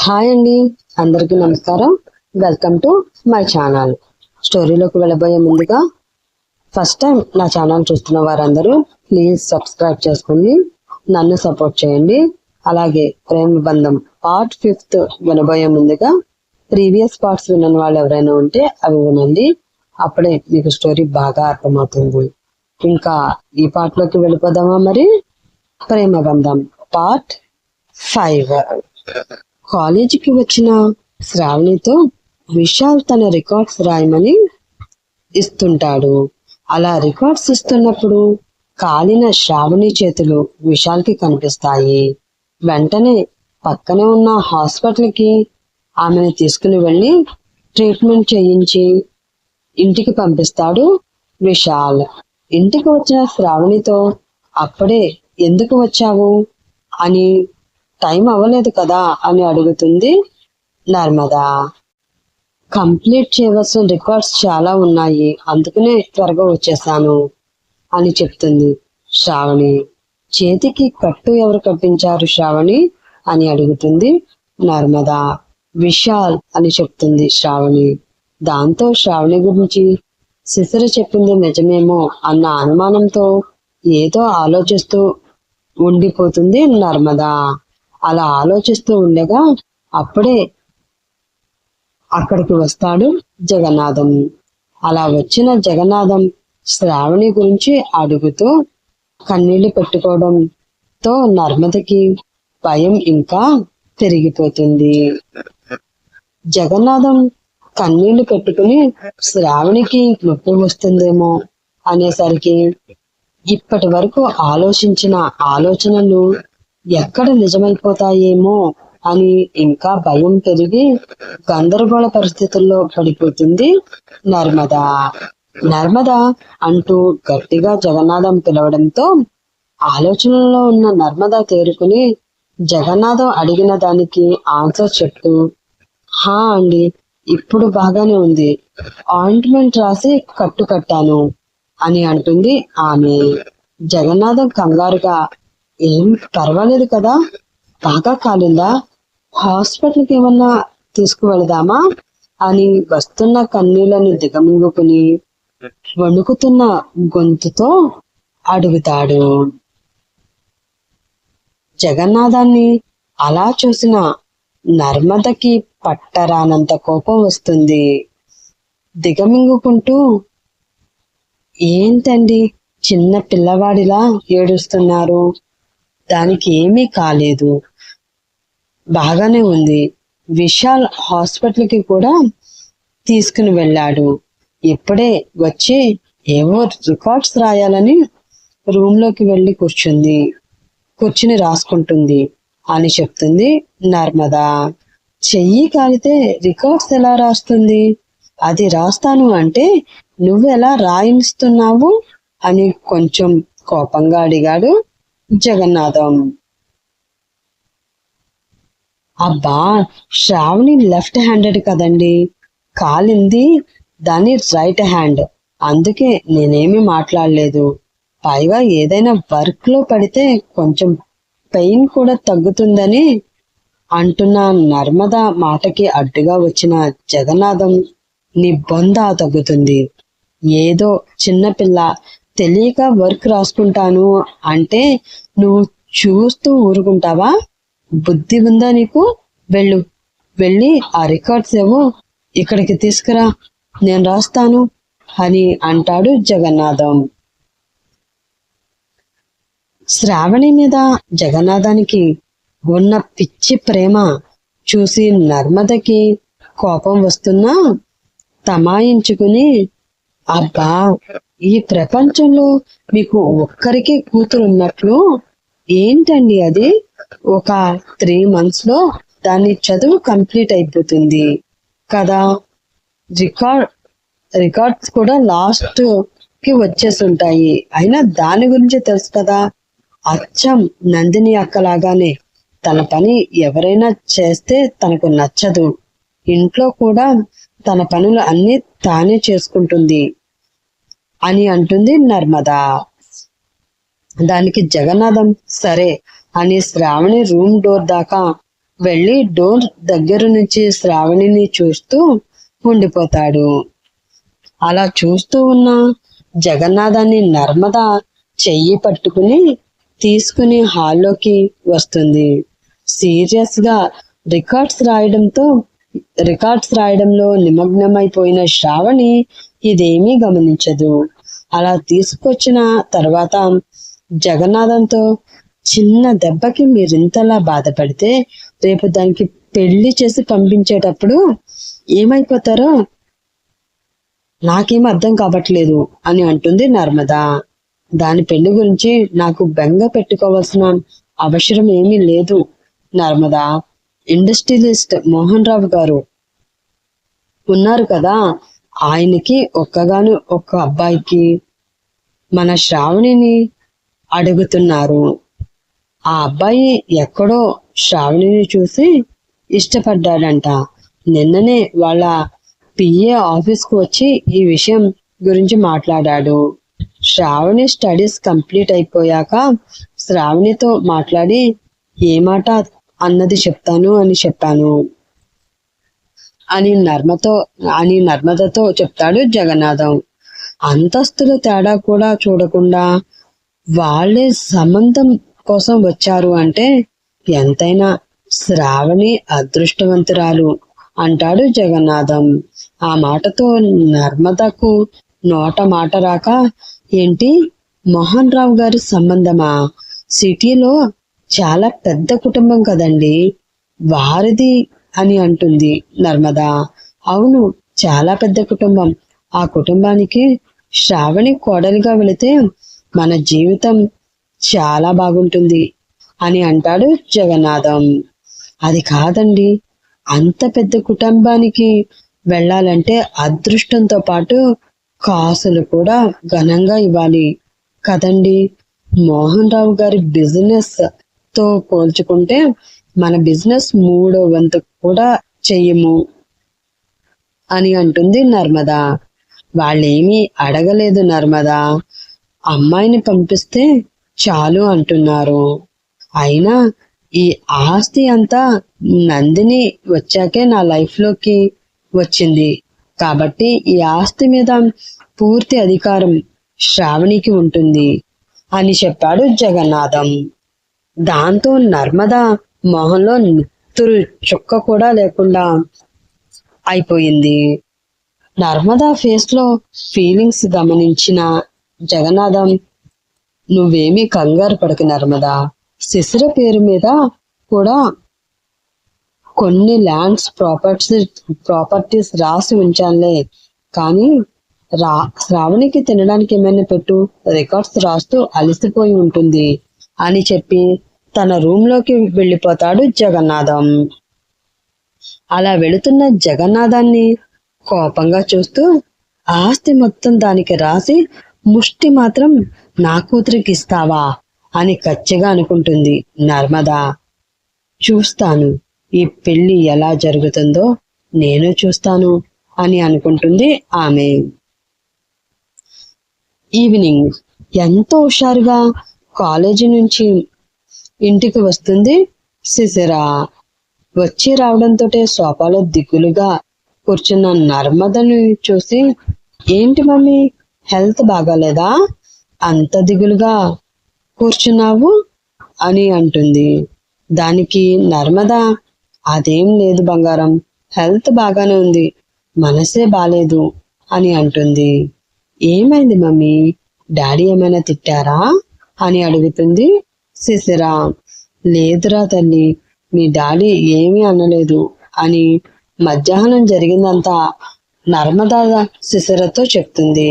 Hi అండి, అందరికీ నమస్కారం. Welcome to my channel. స్టోరీలోకి వెళ్ళబోయే ముందుగా ఫస్ట్ టైం నా ఛానల్ చూస్తున్న వారందరూ ప్లీజ్ సబ్స్క్రైబ్ చేసుకుని నన్ను సపోర్ట్ చేయండి. అలాగే ప్రేమ బంధం పార్ట్ 5 వినబోయే ముందుగా ప్రీవియస్ పార్ట్స్ వినని వాళ్ళు ఎవరైనా ఉంటే అవి వినండి. అప్పుడే మీకు స్టోరీ బాగా అర్థమవుతుంది. ఇంకా ఈ పార్ట్ లోకి వెళ్ళిపోదామా? మరి ప్రేమ బంధం పార్ట్ 5. కాలేజీకి వచ్చిన శ్రావణితో విశాల్ తన రికార్డ్స్ రాయమని ఇస్తుంటాడు. అలా రికార్డ్స్ ఇస్తున్నప్పుడు కాలిన శ్రావణి చేతులు విశాల్ కి కనిపిస్తాయి. వెంటనే పక్కనే ఉన్న హాస్పిటల్ కి ఆమెను తీసుకుని వెళ్ళి ట్రీట్మెంట్ చేయించి ఇంటికి పంపిస్తాడు విశాల్. ఇంటికి వచ్చిన శ్రావణితో అప్పుడే ఎందుకు వచ్చావు అని, టైం అవ్వలేదు కదా అని అడుగుతుంది నర్మదా. కంప్లీట్ చేయవలసిన రికార్డ్స్ చాలా ఉన్నాయి, అందుకనే త్వరగా వచ్చేసాను అని చెప్తుంది శ్రావణి. చేతికి కట్టు ఎవరు కట్టించారు శ్రావణి అని అడుగుతుంది నర్మదా. విశాల్ అని చెప్తుంది శ్రావణి. దాంతో శ్రావణి గురించి శిశిర చెప్పింది నిజమేమో అన్న అనుమానంతో ఏదో ఆలోచిస్తూ ఉండిపోతుంది నర్మదా. అలా ఆలోచిస్తూ ఉండగా అప్పుడే అక్కడికి వస్తాడు జగన్నాథం. అలా వచ్చిన జగన్నాథం శ్రావణి గురించి అడుగుతూ కన్నీళ్లు పెట్టుకోవడంతో నర్మదకి భయం ఇంకా పెరిగిపోతుంది. జగన్నాథం కన్నీళ్లు పెట్టుకుని శ్రావణికి నొప్పి వస్తుందేమో అనేసరికి ఇప్పటి వరకు ఆలోచించిన ఆలోచనలు ఎక్కడ నిజమైపోతాయేమో అని ఇంకా భయం పెరిగి గందరగోళ పరిస్థితుల్లో పడిపోతుంది నర్మదా. నర్మదా అంటూ గట్టిగా జగన్నాథం పిలవడంతో ఆలోచనలో ఉన్న నర్మదా తేరుకుని జగన్నాథం అడిగిన దానికి ఆన్సర్ చెప్తూ, హా అండి, ఇప్పుడు బాగానే ఉంది, ఆయింట్మెంట్ రాసి కట్టు కట్టాను అని అంటుంది ఆమె. జగన్నాథం కంగారుగా, ఏం పర్వాలేదు కదా, బాగా కాలిందా, హాస్పిటల్కి ఏమన్నా తీసుకువెళదామా అని వస్తున్న కన్నీళ్లను దిగమింగుకుని వణుకుతున్న గొంతుతో అడుగుతాడు. జగన్నాథాన్ని అలా చూసిన నర్మదకి పట్టరానంత కోపం వస్తుంది. దిగమింగుకుంటూ, ఏంటండి చిన్న పిల్లవాడిలా ఏడుస్తున్నారు, దానికి ఏమీ కాలేదు, బాగానే ఉంది, విశాల్ హాస్పిటల్కి కూడా తీసుకుని వెళ్ళాడు, ఇప్పుడే వచ్చి ఏవో రికార్డ్స్ రాయాలని రూమ్ లోకి వెళ్ళి కూర్చుని రాసుకుంటుంది అని చెప్తుంది నర్మదా. చెయ్యి కాలితే రికార్డ్స్ ఎలా రాస్తుంది, అది రాస్తాను అంటే నువ్వెలా రాయిస్తున్నావు అని కొంచెం కోపంగా అడిగాడు జగన్నాథం. అబ్బా, శ్రావణి లెఫ్ట్ హ్యాండెడ్ కదండి, కాలింది దాని రైట్ హ్యాండ్, అందుకే నేనేమి మాట్లాడలేదు, పైగా ఏదైనా వర్క్ లో పడితే కొంచెం పెయిన్ కూడా తగ్గుతుందని అంటున్న నర్మద మాటకి అడ్డుగా వచ్చిన జగన్నాథం, నీ బొంద తగ్గుతుంది, ఏదో చిన్నపిల్ల తెలియక వర్క్ రాసుకుంటాను అంటే నువ్వు చూస్తూ ఊరుకుంటావా, బుద్ధి ఉందా నీకు, వెళ్ళి ఆ రికార్డ్స్ ఏవో ఇక్కడికి తీసుకురా, నేను రాస్తాను అని అంటాడు జగన్నాథం. శ్రావణి మీద జగన్నాథానికి ఉన్న పిచ్చి ప్రేమ చూసి నర్మదకి కోపం వస్తున్నా తమాయించుకుని, అబ్బా, ఈ ప్రపంచంలో మీకు ఒక్కరికే కూతురున్నట్లు ఏంటండి అది, ఒక 3 months లో దాని చదువు కంప్లీట్ అయిపోతుంది కదా, రికార్డ్స్ కూడా లాస్ట్ కి వచ్చేసి ఉంటాయి, అయినా దాని గురించి తెలుసు కదా, అచ్చం నందిని అక్కలాగానే తన పని ఎవరైనా చేస్తే తనకు నచ్చదు, ఇంట్లో కూడా తన పనులు అన్ని తానే చేసుకుంటుంది అని అంటుంది నర్మదా. దానికి జగన్నాథం సరే అని శ్రావణి రూమ్ డోర్ దాకా వెళ్ళి డోర్ దగ్గర నుంచి శ్రావణిని చూస్తూ ఉండిపోతాడు. అలా చూస్తూ ఉన్న జగన్నాథాన్ని నర్మద చెయ్యి పట్టుకుని తీసుకుని హాల్లోకి వస్తుంది. సీరియస్ గా రికార్డ్స్ రాయడంలో నిమగ్నమైపోయిన శ్రావణి ఇదేమీ గమనించదు. అలా తీసుకొచ్చిన తర్వాత జగన్నాథంతో, చిన్న దెబ్బకి మీరింతలా బాధపడితే రేపు దానికి పెళ్లి చేసి పంపించేటప్పుడు ఏమైపోతారో నాకేం అర్థం కావట్లేదు అని అంటుంది నర్మద. దాని పెళ్లి గురించి నాకు బెంగ పెట్టుకోవాల్సిన అవసరం ఏమీ లేదు నర్మద. ఇండస్ట్రియలిస్ట్ మోహన్ రావు గారు ఉన్నారు కదా, ఆయనకి ఒక్క అబ్బాయికి మన శ్రావణిని అడుగుతున్నారు. ఆ అబ్బాయి ఎక్కడో శ్రావణిని చూసి ఇష్టపడ్డాడంట. నిన్ననే వాళ్ళ పిఏ ఆఫీస్కు వచ్చి ఈ విషయం గురించి మాట్లాడాడు. శ్రావణి స్టడీస్ కంప్లీట్ అయిపోయాక శ్రావణితో మాట్లాడి ఏ మాట అన్నది చెప్తాను అని చెప్పాను అని నర్మదతో చెప్తాడు జగన్నాథం. అంతస్తుల తేడా కూడా చూడకుండా వాళ్ళే సంబంధం కోసం వచ్చారు అంటే ఎంతైనా శ్రావణి అదృష్టవంతురాలు అంటాడు జగన్నాథం. ఆ మాటతో నర్మదకు నోట మాట రాక, ఏంటి మోహన్ రావు గారి సంబంధమా? సిటీలో చాలా పెద్ద కుటుంబం కదండి వారిది అని అంటుంది నర్మద. అవును, చాలా పెద్ద కుటుంబం. ఆ కుటుంబానికి శ్రావణి కోడలిగా వెళితే మన జీవితం చాలా బాగుంటుంది అని అంటాడు జగన్నాథం. అది కాదండి, అంత పెద్ద కుటుంబానికి వెళ్ళాలంటే అదృష్టంతో పాటు కాసులు కూడా ఘనంగా ఇవ్వాలి కదండి. మోహన్ రావు గారి బిజినెస్ తో పోల్చుకుంటే మన బిజినెస్ 3వ వంతు కూడా చెయ్యము అని అంటుంది నర్మద. వాళ్ళేమీ అడగలేదు నర్మద, అమ్మాయిని పంపిస్తే చాలు అంటున్నారు. అయినా ఈ ఆస్తి అంతా నందిని వచ్చాకే నా లైఫ్ లోకి వచ్చింది కాబట్టి ఈ ఆస్తి మీద పూర్తి అధికారం శ్రావణికి ఉంటుంది అని చెప్పాడు జగన్నాథం. దాంతో నర్మద మొహంలో నెత్తురు చుక్క కూడా లేకుండా అయిపోయింది. నర్మద ఫేస్ లో ఫీలింగ్స్ గమనించిన జగన్నాథం, నువ్వేమీ కంగారు పడకు నర్మద, శిశిర పేరు మీద కూడా కొన్ని ల్యాండ్స్ ప్రాపర్టీస్ రాసి ఉంచానులే, కానీ శ్రావణికి తినడానికి ఏమైనా పెట్టు, రికార్డ్స్ రాస్తూ అలసిపోయి ఉంటుంది అని చెప్పి తన రూమ్ లోకి వెళ్ళిపోతాడు జగన్నాథం. అలా వెళుతున్న జగన్నాథాన్ని కోపంగా చూస్తూ, ఆస్తి మొత్తం దానికి రాసి ముష్టి మాత్రం నా కూతురికి ఇస్తావా అని కచ్చిగా అనుకుంటుంది నర్మద. చూస్తాను, ఈ పెళ్లి ఎలా జరుగుతుందో నేను చూస్తాను అని అనుకుంటుంది ఆమె. ఈవినింగ్ ఎంతో హుషారుగా కాలేజీ నుంచి ఇంటికి వస్తుంది శిశిర. వచ్చి రావడంతో సోఫాలో దిగులుగా కూర్చున్న నర్మదను చూసి, ఏంటి మమ్మీ, హెల్త్ బాగాలేదా, అంత దిగులుగా కూర్చున్నావు అని అంటుంది. దానికి నర్మద, అదేం లేదు బంగారం, హెల్త్ బాగానే ఉంది, మనసే బాలేదు అని అంటుంది. ఏమైంది మమ్మీ, డాడీ ఏమైనా తిట్టారా అని అడుగుతుంది శిశిర. లేదురా తల్లి, మీ డాడీ ఏమీ అనలేదు అని మధ్యాహ్నం జరిగిందంతా నర్మద శిశిరతో చెప్తుంది.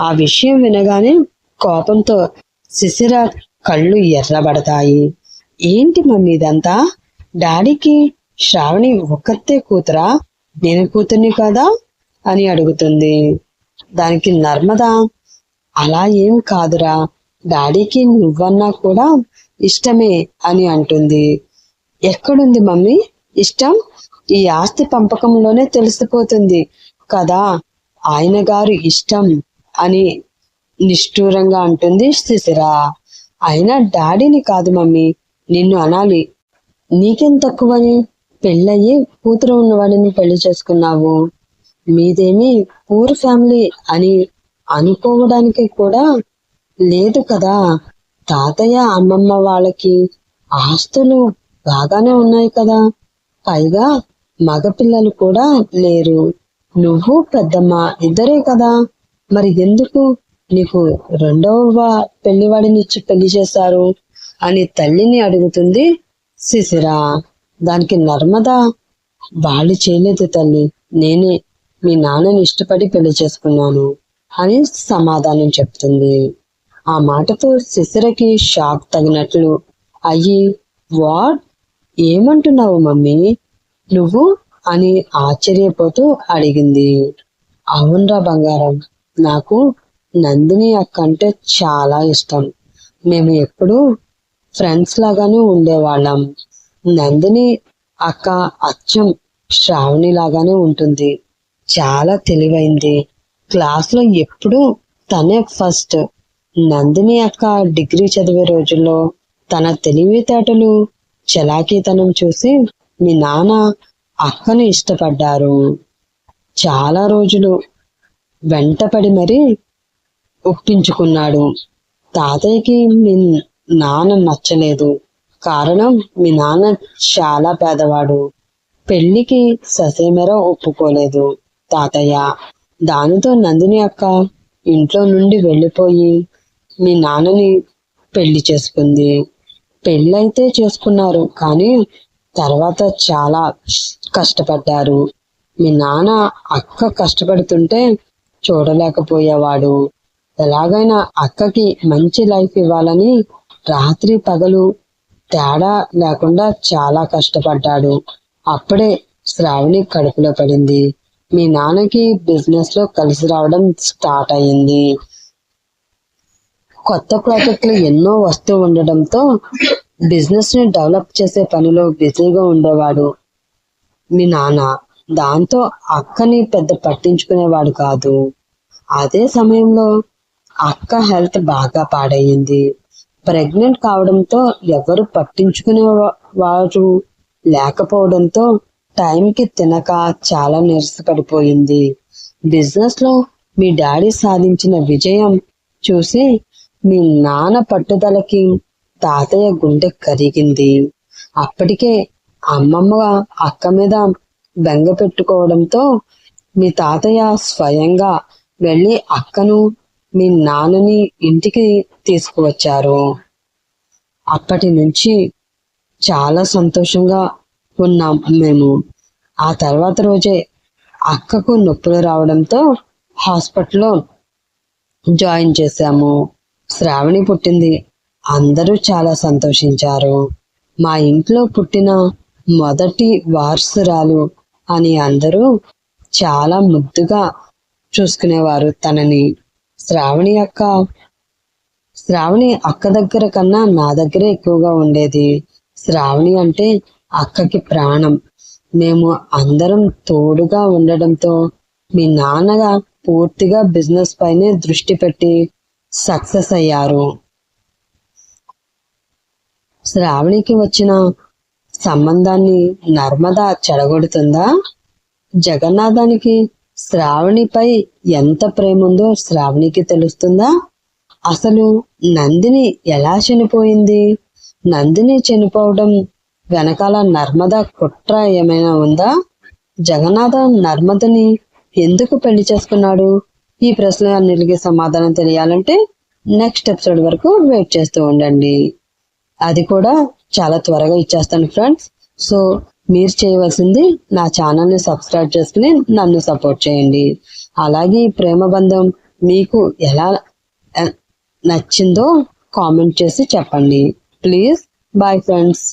ఆ విషయం వినగానే కోపంతో శిశిర కళ్ళు ఎర్రబడతాయి. ఏంటి మమ్మీ ఇదంతా, డాడీకి శ్రావణి ఒక్కతే కూతురా, నేను కూతుర్ని కదా అని అడుగుతుంది. దానికి నర్మద, అలా ఏం కాదురా, డాడీకి నువ్వన్నా కూడా ఇష్టమే అని అంటుంది. ఎక్కడుంది మమ్మీ ఇష్టం, ఈ ఆస్తి పంపకంలోనే తెలిసిపోతుంది కదా ఆయన గారు ఇష్టం అని నిష్ఠూరంగా అంటుంది శిశిర. అయినా డాడీని కాదు మమ్మీ నిన్ను అనాలి, నీకేం తక్కువని పెళ్ళయి కూతురు ఉన్నవాడిని పెళ్లి చేసుకున్నావు. మీదేమి పూర్ ఫ్యామిలీ అని అనుకోవడానికి కూడా లేదు కదా. తాతయ్య అమ్మమ్మ వాళ్ళకి ఆస్తులు బాగానే ఉన్నాయి కదా. పైగా మగపిల్లలు కూడా లేరు. నువ్వు పెద్దమ్మ ఇద్దరే కదా. మరి ఎందుకు నీకు రెండవ పెళ్లివాడినిచ్చి పెళ్లి చేశారు అని తల్లిని అడుగుతుంది శిశిర. దానికి నర్మద, వాళ్ళు చేయలేదు తల్లి, నేనే మీ నాన్నని ఇష్టపడి పెళ్లి చేసుకున్నాను అని సమాధానం చెప్తుంది. ఆ మాటతో శిశిరకి షాక్ తగినట్లు అయ్యి, వాట్, ఏమంటున్నావు మమ్మీ నువ్వు అని ఆశ్చర్యపోతూ అడిగింది. అవునరా బంగారం, నాకు నందిని అక్క అంటే చాలా ఇష్టం. మేము ఎప్పుడూ ఫ్రెండ్స్ లాగానే ఉండేవాళ్ళం. నందిని అక్క అచ్చం శ్రావణి లాగానే ఉంటుంది. చాలా తెలివైంది. క్లాస్లో ఎప్పుడూ తనే ఫస్ట్. నందిని అక్క డిగ్రీ చదివే రోజుల్లో తన తెలివితేటలు చలాకీతనం చూసి మీ నాన్న అక్కను ఇష్టపడ్డారు. చాలా రోజులు వెంటపడి మరీ ఒప్పించుకున్నాడు. తాతయ్యకి మీ నాన్న నచ్చలేదు. కారణం, మీ నాన్న చాలా పేదవాడు. పెళ్లికి ససేమెర ఒప్పుకోలేదు తాతయ్య. దానితో నందిని అక్క ఇంట్లో నుండి వెళ్ళిపోయి మీ నాన్నని పెళ్లి చేసుకుంది. పెళ్ళైతే చేసుకున్నారు, కానీ తర్వాత చాలా కష్టపడ్డారు. మీ నాన్న అక్క కష్టపడుతుంటే చూడలేకపోయేవాడు. ఎలాగైనా అక్కకి మంచి లైఫ్ ఇవ్వాలని రాత్రి పగలు తేడా లేకుండా చాలా కష్టపడ్డాడు. అప్పుడే శ్రావణి కడుపులో పడింది. మీ నాన్నకి బిజినెస్ లో కలిసి రావడం స్టార్ట్ అయ్యింది. కొత్త ప్రాజెక్టులు ఎన్నో వస్తూ ఉండడంతో బిజినెస్ ని డెవలప్ చేసే పనిలో బిజీగా ఉండేవాడు మీ నాన్న. దాంతో అక్కని పెద్ద పట్టించుకునేవాడు కాదు. అదే సమయంలో అక్క హెల్త్ బాగా పాడయింది. ప్రెగ్నెంట్ కావడంతో ఎవరు పట్టించుకునే వారు లేకపోవడంతో టైంకి తినక చాలా నీరసపడిపోయింది. బిజినెస్ లో మీ డాడీ సాధించిన విజయం చూసి మీ నాన్న పట్టుదలకి తాతయ్య గుండె కరిగింది. అప్పటికే అమ్మమ్మ అక్క మీద బెంగ పెట్టుకోవడంతో మీ తాతయ్య స్వయంగా వెళ్ళి అక్కను మీ నాన్నని ఇంటికి తీసుకువచ్చారు. అప్పటి నుంచి చాలా సంతోషంగా ఉన్నాం మేము. ఆ తర్వాత రోజే అక్కకు నొప్పులు రావడంతో హాస్పిటల్లో జాయిన్ చేశాము. శ్రావణి పుట్టింది. అందరూ చాలా సంతోషించారు. మా ఇంట్లో పుట్టిన మొదటి వారసురాలు అని అందరూ చాలా ముద్దుగా చూసుకునేవారు తనని. శ్రావణి అక్క దగ్గర కన్నా నా దగ్గరే ఎక్కువగా ఉండేది. శ్రావణి అంటే అక్కకి ప్రాణం. మేము అందరం తోడుగా ఉండడంతో మీ నాన్నగా పూర్తిగా బిజినెస్ పైనే దృష్టి పెట్టి సక్సెస్ అయ్యారు. శ్రావణికి వచ్చిన సంబంధాన్ని నర్మద చెడగొడుతుందా? జగన్నాథానికి శ్రావణిపై ఎంత ప్రేమ ఉందో శ్రావణికి తెలుస్తుందా? అసలు నందిని ఎలా చనిపోయింది? నందిని చనిపోవడం వెనకాల నర్మద కుట్ర ఏమైనా ఉందా? జగన్నాథ నర్మదని ఎందుకు పెళ్లి చేసుకున్నాడు? ఈ ప్రశ్నలన్నిటికీ సమాధానం తెలియాలంటే నెక్స్ట్ ఎపిసోడ్ వరకు వెయిట్ చేస్తూ ఉండండి. అది కూడా చాలా త్వరగా ఇచ్చేస్తాను ఫ్రెండ్స్. సో మీరు చేయవలసింది నా ఛానల్ని సబ్స్క్రైబ్ చేసుకుని నన్ను సపోర్ట్ చేయండి. అలాగే ఈ ప్రేమ బంధం మీకు ఎలా నచ్చిందో కామెంట్ చేసి చెప్పండి ప్లీజ్. Bye friends.